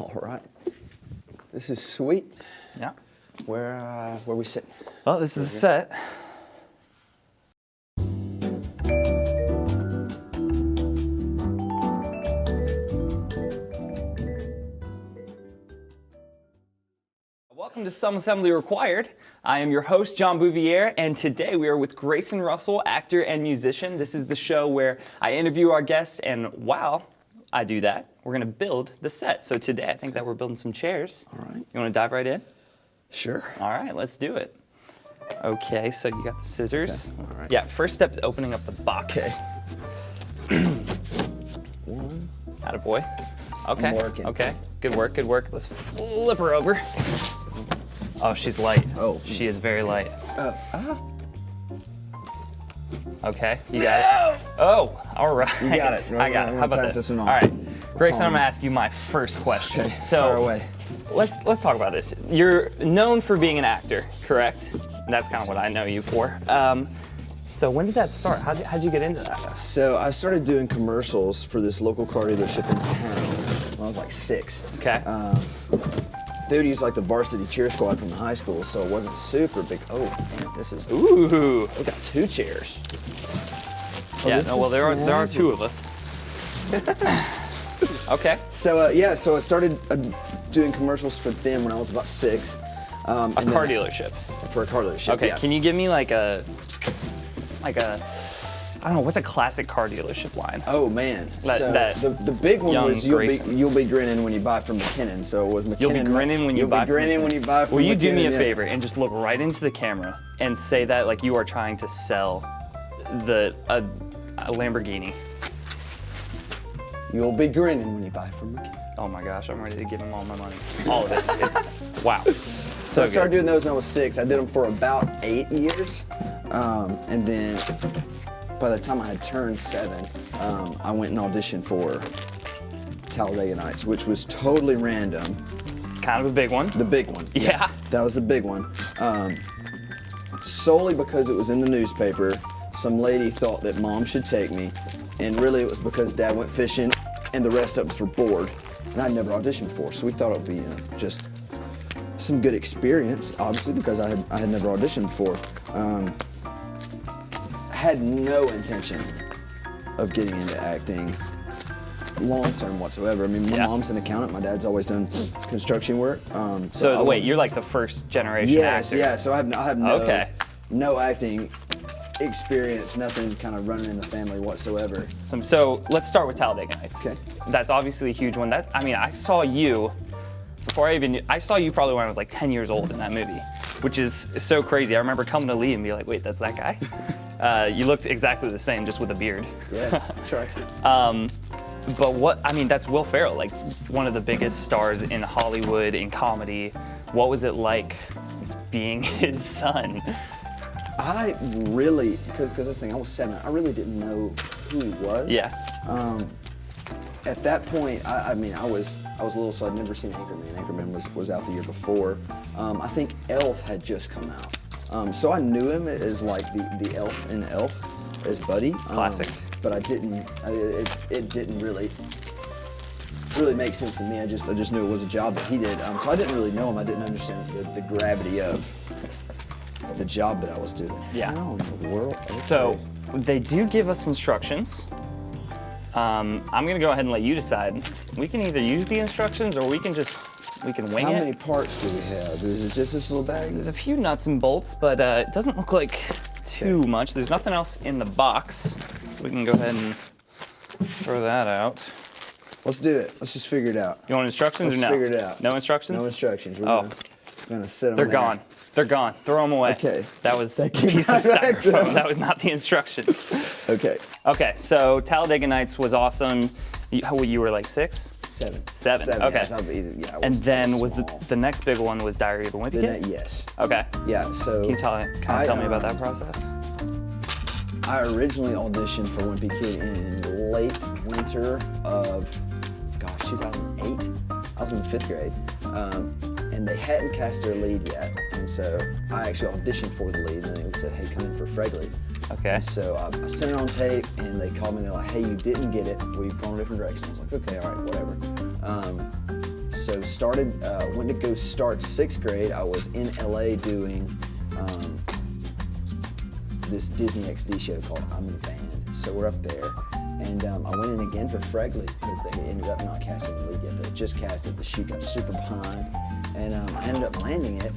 All right. This is sweet. Yeah. Where we sit? Well, this is the set. Welcome to Some Assembly Required. I am your host, John Bouvier, and today we are with Grayson Russell, actor and musician. This is the show where I interview our guests, and while I do that, we're going to build the set. So today I think that we're building some chairs. All right. You want to dive right in? Sure. All right, let's do it. Okay, so you got the scissors. Okay. All right. Yeah, first step is opening up the box. Okay. One. Attaboy. Okay. I'm working. Okay. Good work, good work. Let's flip her over. Oh, she's light. Oh. She is very light. Okay, you got it. Oh, all right. You got it. I got it. How about pass this? one on. All right. Grayson, I'm gonna ask you my first question. Okay, So, fire away. Let's talk about this. You're known for being an actor, correct? That's kind of what I know you for. So when did that start? How'd you get into that? So I started doing commercials for this local car dealership in town when I was like 6. Okay. Dude used like the varsity cheer squad from the high school, so it wasn't super big. Oh, man, this is. Ooh. We got 2 chairs. Yeah. this No. Well, is there are 2 of us. Okay. So so I started doing commercials for them when I was about 6. A car dealership. For a car dealership. Okay. Yeah. Can you give me like a I don't know, what's a classic car dealership line? Oh man! That The big one young was you'll be grinning when you buy from McKinnon. So it was McKinnon. You'll be grinning when you buy. You'll be grinning when you buy from McKinnon. Will you do me a yeah. favor and just look right into the camera and say that like you are trying to sell a Lamborghini? You'll be grinning when you buy from McKinnon. Oh my gosh, I'm ready to give him all my money. All of it. It's wow. So I started doing those when I was 6. I did them for about 8 years, and then by the time I had turned 7, I went and auditioned for Talladega Nights, which was totally random. Kind of a big one. The big one. Yeah. That was the big one. Solely because it was in the newspaper. Some lady thought that Mom should take me, and really it was because Dad went fishing and the rest of us were bored, and I'd never auditioned before, so we thought it would be just some good experience, obviously, because I had never auditioned before. I had no intention of getting into acting long term whatsoever. I mean, my mom's an accountant. My dad's always done construction work. So wait, you're like the first generation actor. Yeah. So I have no acting experience, nothing kind of running in the family whatsoever. So let's start with Talladega Nights. Okay. That's obviously a huge one. I saw you I saw you probably when I was like 10 years old in that movie, which is so crazy. I remember coming to Lee and be like, wait, that's that guy? You looked exactly the same, just with a beard. Yeah, try to. But that's Will Ferrell, like one of the biggest stars in Hollywood, in comedy. What was it like being his son? I really, because this thing, I was 7, I really didn't know who he was. Yeah. At that point, I was a little, so I'd never seen Anchorman. Anchorman was out the year before. I think Elf had just come out. So I knew him as like the elf in Elf, as Buddy. Classic. But I didn't, it didn't really make sense to me. I just knew it was a job that he did. So I didn't really know him. I didn't understand the gravity of the job that I was doing. Yeah. How in the world? Okay. So they do give us instructions. I'm gonna go ahead and let you decide. We can either use the instructions or we can wing How it. many parts do we have? Is it just this little bag? There's a few nuts and bolts, but it doesn't look like too much. There's nothing else in the box. We can go ahead and throw that out. Let's do it. Let's just figure it out. You want instructions Let's or no? figure it out. No instructions? No instructions. We're gonna sit them They're there. gone. They're gone. Throw them away. Okay. That was a That came piece of right back styrofoam. down. That was not the instructions. Okay. Okay, so Talladega Nights was awesome. You were like 6? 7. 7. Okay. Yes, I And then was was small. the next big one was Diary of a Wimpy Kid? Yes. Okay. Yeah. So. Can you tell me about that process? I originally auditioned for Wimpy Kid in late winter of, 2008. I was in the 5th grade, and they hadn't cast their lead yet, and so I actually auditioned for the lead, and they said, "Hey, come in for Fregley." Okay. And so I sent it on tape, and they called me. They're like, "Hey, you didn't get it. We've gone a different direction." I was like, "Okay, all right, whatever." So so started, went to go start 6th grade. I was in LA doing this Disney XD show called I'm in the Band. So we're up there, and I went in again for Fregley because they ended up not casting the lead yet. They just casted, the shoot got super behind, and I ended up landing it.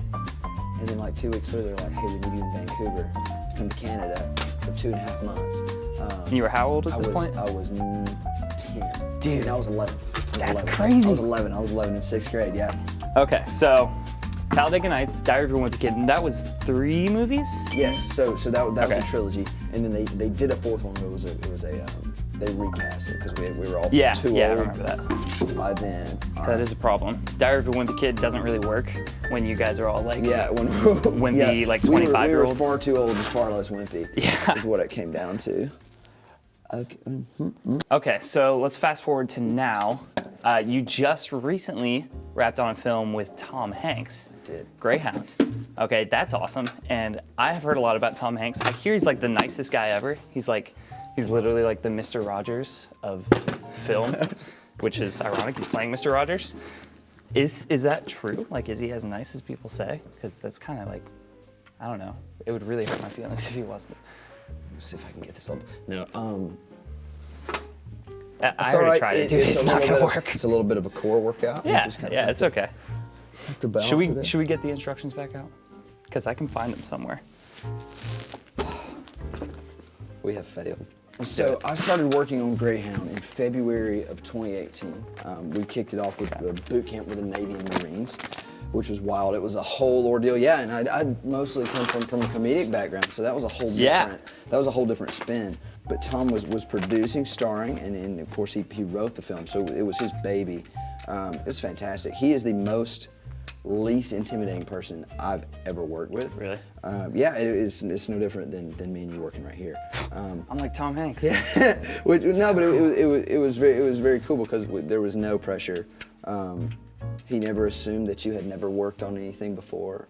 And then like 2 weeks later, they're like, hey, we need you in Vancouver to come to Canada for 2.5 months. And you were how old at this point? I was 10. Dude. I was 11. That's crazy. I was 11 in 6th grade, yeah. Okay, so Talladega Nights, Diary of a Wimpy Kid, and that was 3 movies? Yes, so that was Okay. a trilogy, and then they did a 4th one, but it was a they recast it because we were all Yeah, too yeah, I old remember that. by then. That is a problem. Diary of a Wimpy Kid doesn't really work when you guys are all like wimpy, like 25-year-olds. We were far too old and far less wimpy. Yeah. Is what it came down to. Okay. Okay, so let's fast forward to now. You just recently wrapped on a film with Tom Hanks. I did. Greyhound. Okay, that's awesome. And I have heard a lot about Tom Hanks. I hear he's like the nicest guy ever. He's literally like the Mr. Rogers of film, which is ironic. He's playing Mr. Rogers. Is that true? Like, is he as nice as people say? Because that's kind of like, I don't know. It would really hurt my feelings if he wasn't. Let's see if I can get this up. No, I already tried it, dude. It's not gonna work. It's a little bit of a core workout. Yeah, yeah, it's okay. Should we get the instructions back out? Because I can find them somewhere. We have failed. So I started working on Greyhound in February of 2018. We kicked it off with a boot camp with the Navy and Marines, which was wild. It was a whole ordeal. Yeah, and I mostly come from a comedic background, so that was a whole different spin. But Tom was producing, starring, and of course he wrote the film, so it was his baby. It was fantastic. He is the least intimidating person I've ever worked with. Really? Yeah, it's no different than me and you working right here. I'm like Tom Hanks. Yeah. No, but it was very cool because there was no pressure. He never assumed that you had never worked on anything before.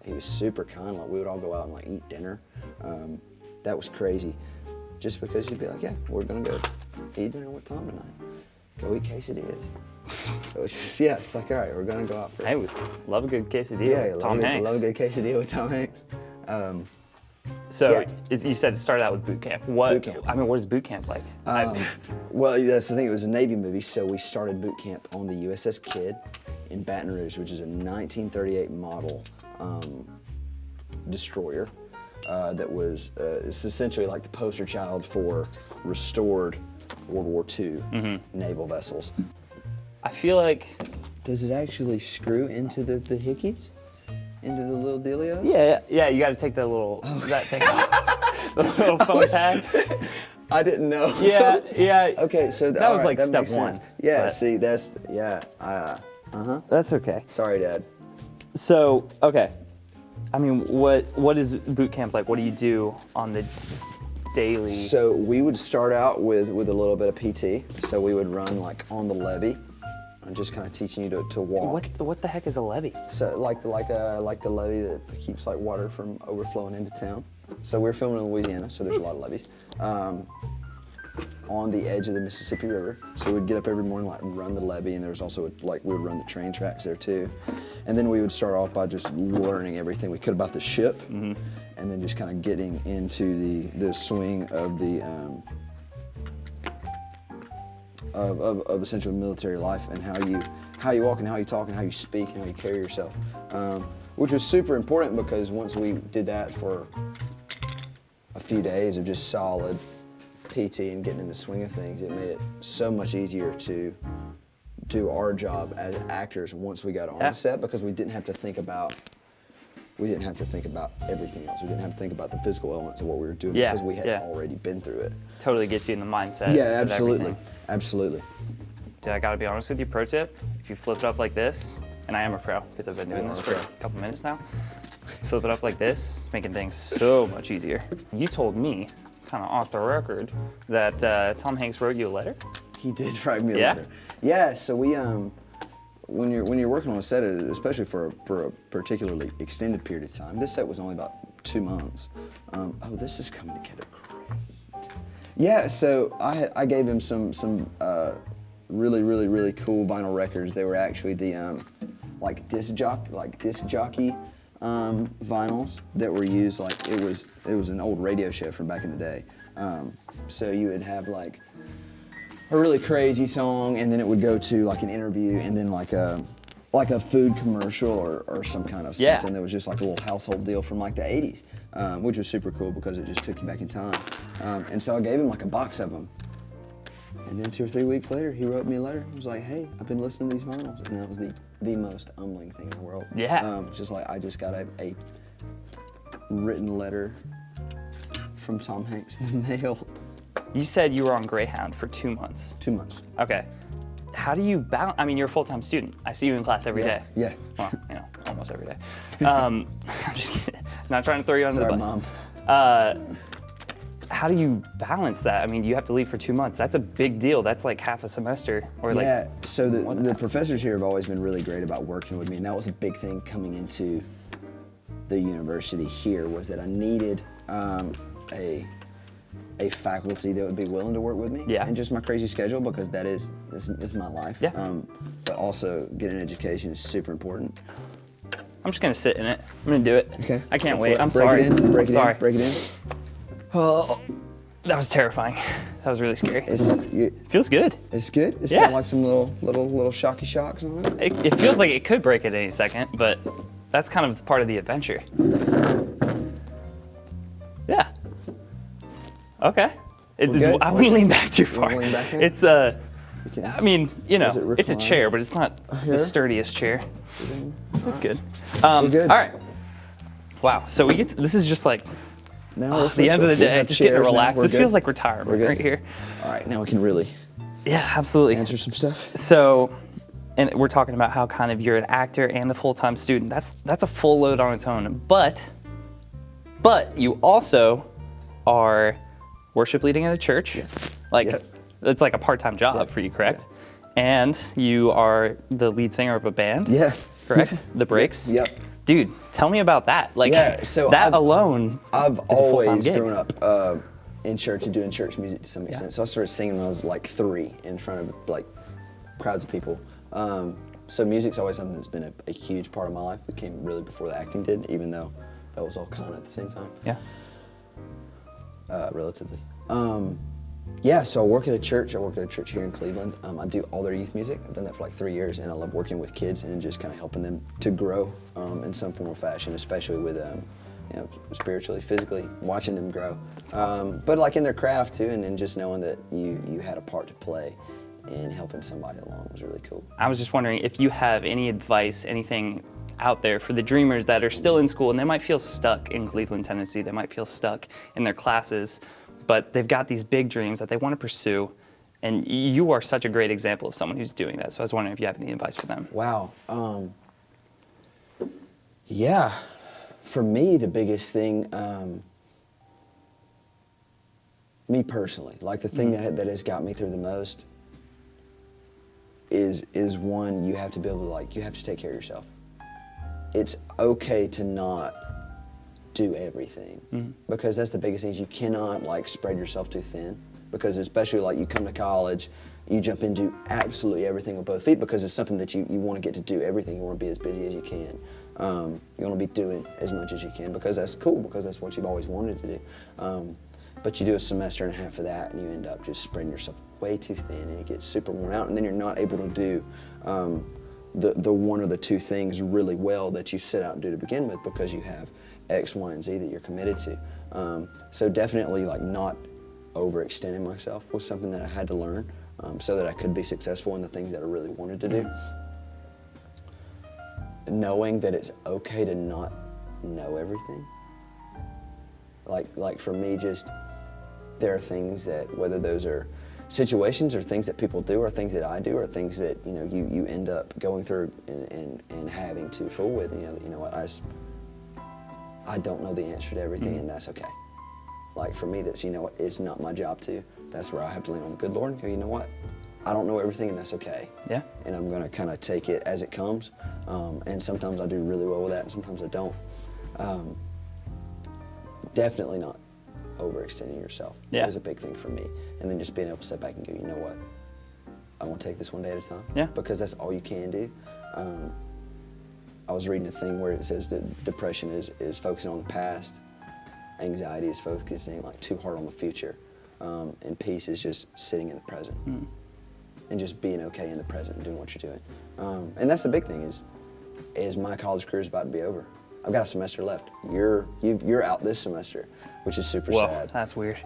He was super kind. Like, we would all go out and like eat dinner. That was crazy. Just because you'd be like, yeah, we're gonna go eat dinner with Tom tonight. Go eat quesadillas. So it's just, yeah, it's like, all right, we're gonna go out for Hey, we love a good quesadilla. yeah, with Tom Hanks. love a good quesadilla with Tom Hanks. So yeah. you said it started out with boot camp. Boot camp. I mean, what is boot camp like? Well, that's the thing. It was a Navy movie, so we started boot camp on the USS Kidd in Baton Rouge, which is a 1938 model destroyer that was it's essentially like the poster child for restored World War II naval vessels. I feel like. Does it actually screw into the hickeys? Into the little dealios? Yeah. You got to take the little that thing off. The little phone tag. I didn't know. Yeah. Okay, so that was right, like that step makes one. sense. Yeah, but- see, that's That's okay. Sorry, Dad. So okay, I mean, what is boot camp like? What do you do on the daily? So we would start out with a little bit of PT. So we would run like on the levee, and just kind of teaching you to walk. What the heck is a levee? So like the levee that keeps like water from overflowing into town. So we're filming in Louisiana, so there's a lot of levees. On the edge of the Mississippi River. So we'd get up every morning, like run the levee, and there was also we would run the train tracks there too. And then we would start off by just learning everything we could about the ship, and then just kind of getting into the swing of the of essentially military life and how you walk and how you talk and how you speak and how you carry yourself, which was super important because once we did that for a few days of just solid PT and getting in the swing of things, it made it so much easier to do our job as actors once we got on set, because we didn't have to think about everything else. We didn't have to think about the physical elements of what we were doing because we had already been through it. Totally gets you in the mindset. Yeah, of absolutely. everything. Absolutely. Dude, I gotta be honest with you, pro tip, if you flip it up like this, and I am a pro because I've been doing this for a couple minutes now, flip it up like this, it's making things so much easier. You told me, kind of off the record, that Tom Hanks wrote you a letter? He did write me a letter. Yeah, so we, when you're working on a set, especially for a particularly extended period of time, this set was only about 2 months. Oh, this is coming together great. Yeah, so I gave him some really, really, really cool vinyl records. They were actually the like disc jockey vinyls that were used. Like it was an old radio show from back in the day. So you would have like a really crazy song, and then it would go to like an interview, and then like a food commercial or some kind of something that was just like a little household deal from like the 80s, which was super cool because it just took you back in time. And so I gave him like a box of them. And then 2 or 3 weeks later, he wrote me a letter. He was like, hey, I've been listening to these vinyls. And that was the most humbling thing in the world. Yeah. Just like I just got a written letter from Tom Hanks in the mail. You said you were on Greyhound for 2 months. 2 months. Okay. How do you balance? I mean, you're a full-time student. I see you in class every day. Yeah. Well, almost every day. I'm just kidding. Not trying to throw you under the bus. Mom. How do you balance that? I mean, you have to leave for 2 months. That's a big deal. That's like half a semester. Or like, yeah, so the professors here have always been really great about working with me, and that was a big thing coming into the university here, was that I needed a faculty that would be willing to work with me, and just my crazy schedule, because this is my life. Yeah. But also getting an education is super important. I'm just gonna sit in it. I'm gonna do it. Okay. I can't Go wait. for it. I'm Break sorry. it in. Break I'm it sorry. in. Break it in. Oh, that was terrifying. That was really scary. It Feels good. It's good. It's Yeah. got like some little shocky shocks on it. It feels like it could break at any second, but that's kind of part of the adventure. Yeah. Okay. good? I wouldn't lean back too far. lean back in? It's Okay. I mean, Does it it's a recline? chair, but it's not Here? the sturdiest chair. That's good. We're good. All right. Wow. So we get this is just like Now we're the end of the official. We day, have just getting chairs now. relaxed. We're This good. feels like We're retirement good. right here. All right, now we can really Yeah, absolutely. answer some stuff. So, and we're talking about how kind of you're an actor and a full-time student. That's a full load on its own. But you also are worship leading at a church. Yeah. Like Yeah. it's like a part-time job Yeah. for you, correct? And you are the lead singer of a band. Yeah. Correct? The Breaks. Yep. Dude, tell me about that. Like Yeah, so that I've- alone I've is a full-time always gig. grown up in church and doing church music to some extent. So I started singing when I was like 3 in front of like crowds of people. So music's always something that's been a huge part of my life. It came really before the acting did, even though that was all kind of at the same time, Yeah. relatively. Yeah, so I work at a church. I work at a church here in Cleveland. I do all their youth music. I've done that for like 3 years, and I love working with kids and just kind of helping them to grow in some form or fashion, especially with spiritually, physically, watching them grow. But like in their craft too, and just knowing that you had a part to play in helping somebody along was really cool. I was just wondering if you have any advice, anything out there for the dreamers that are still in school and they might feel stuck in Cleveland, Tennessee. They might feel stuck in their classes, but they've got these big dreams that they want to pursue. And you are such a great example of someone who's doing that. So I was wondering if you have any advice for them. Wow. Yeah, for me, the biggest thing, me personally, like the thing that has got me through the most is one, you have to be able to you have to take care of yourself. It's okay to not do everything, because that's the biggest thing. You cannot spread yourself too thin, because especially you come to college, you jump into absolutely everything with both feet, because it's something that you want to get to do everything. You want to be as busy as you can. You want to be doing as much as you can, because that's cool, because that's what you've always wanted to do. But you do a semester and a half of that, and you end up just spreading yourself way too thin, and you get super worn out, and then you're not able to do the one or the two things really well that you set out and do to begin with, because you have X, Y, and Z that you're committed to. So definitely not overextending myself was something that I had to learn, so that I could be successful in the things that I really wanted to do. Knowing that it's okay to not know everything. Like for me, just there are things that, whether those are situations or things that people do or things that I do or things that you end up going through and having to fool with, and you know what, I don't know the answer to everything, and that's okay. For me, that's it's not my job to. That's where I have to lean on the good Lord and go, you know what, I don't know everything, and that's okay. Yeah. And I'm gonna kind of take it as it comes, and sometimes I do really well with that, and sometimes I don't. Definitely not overextending yourself is a big thing for me. And then just being able to step back and go, you know what, I want to take this one day at a time. Yeah. Because that's all you can do. I was reading a thing where it says that depression is focusing on the past, anxiety is focusing like too hard on the future, and peace is just sitting in the present and just being okay in the present and doing what you're doing. And that's the big thing is my college career is about to be over. I've got a semester left. You're out this semester, which is super sad. That's weird.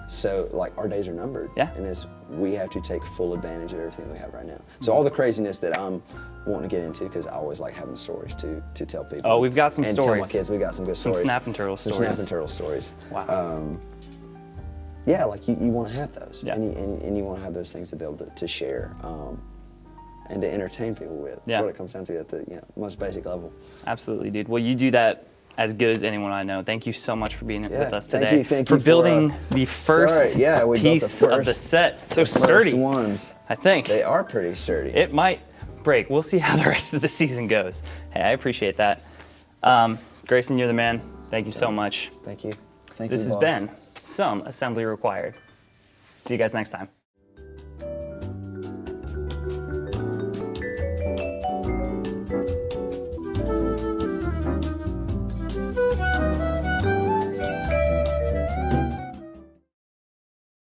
So like our days are numbered. Yeah. And we have to take full advantage of everything we have right now. So all the craziness that I'm wanting to get into, because I always like having stories to tell people. Oh, we've got some and stories. Tell my kids we got some good stories. Snap and turtle some stories. Snap and turtle stories. Wow. Yeah, like you want to have those. Yeah. And you want to have those things to be able to share. And to entertain people with. That's Yeah. what it comes down to at the most basic level. Absolutely, dude. Well, you do that as good as anyone I know. Thank you so much for being with us thank today. you, thank for you building the first we built piece of the set. So sturdy. First ones. I think. They are pretty sturdy. It might break. We'll see how the rest of the season goes. Hey, I appreciate that. Grayson, you're the man. Thank you so much. Thank you. Thank This you, has boss. been Some Assembly Required. See you guys next time.